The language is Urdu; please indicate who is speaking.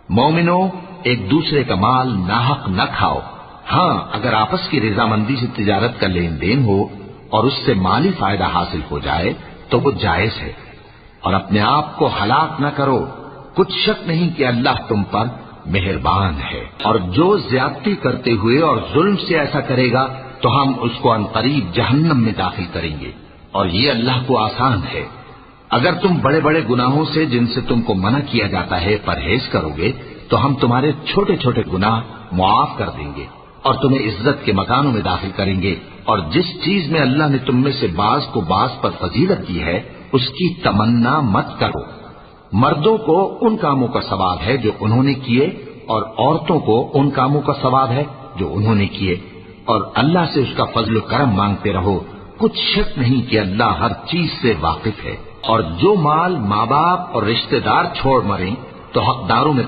Speaker 1: مومنو، ایک دوسرے کا مال ناحق نہ کھاؤ. ہاں، اگر آپس کی رضامندی سے تجارت کا لین دین ہو اور اس سے مالی فائدہ حاصل ہو جائے تو وہ جائز ہے. اور اپنے آپ کو ہلاک نہ کرو، کچھ شک نہیں کہ اللہ تم پر مہربان ہے. اور جو زیادتی کرتے ہوئے اور ظلم سے ایسا کرے گا تو ہم اس کو عنقریب جہنم میں داخل کریں گے، اور یہ اللہ کو آسان ہے. اگر تم بڑے بڑے گناہوں سے جن سے تم کو منع کیا جاتا ہے پرہیز کرو گے تو ہم تمہارے چھوٹے چھوٹے گناہ معاف کر دیں گے اور تمہیں عزت کے مکانوں میں داخل کریں گے. اور جس چیز میں اللہ نے تم میں سے بعض کو بعض پر فضیلت دی ہے اس کی تمنا مت کرو. مردوں کو ان کاموں کا ثواب ہے جو انہوں نے کیے، اور عورتوں کو ان کاموں کا ثواب ہے جو انہوں نے کیے. اور اللہ سے اس کا فضل و کرم مانگتے رہو، کچھ شک نہیں کہ اللہ ہر چیز سے واقف ہے. اور جو مال ماں باپ اور رشتہ دار چھوڑ مریں تو حقداروں میں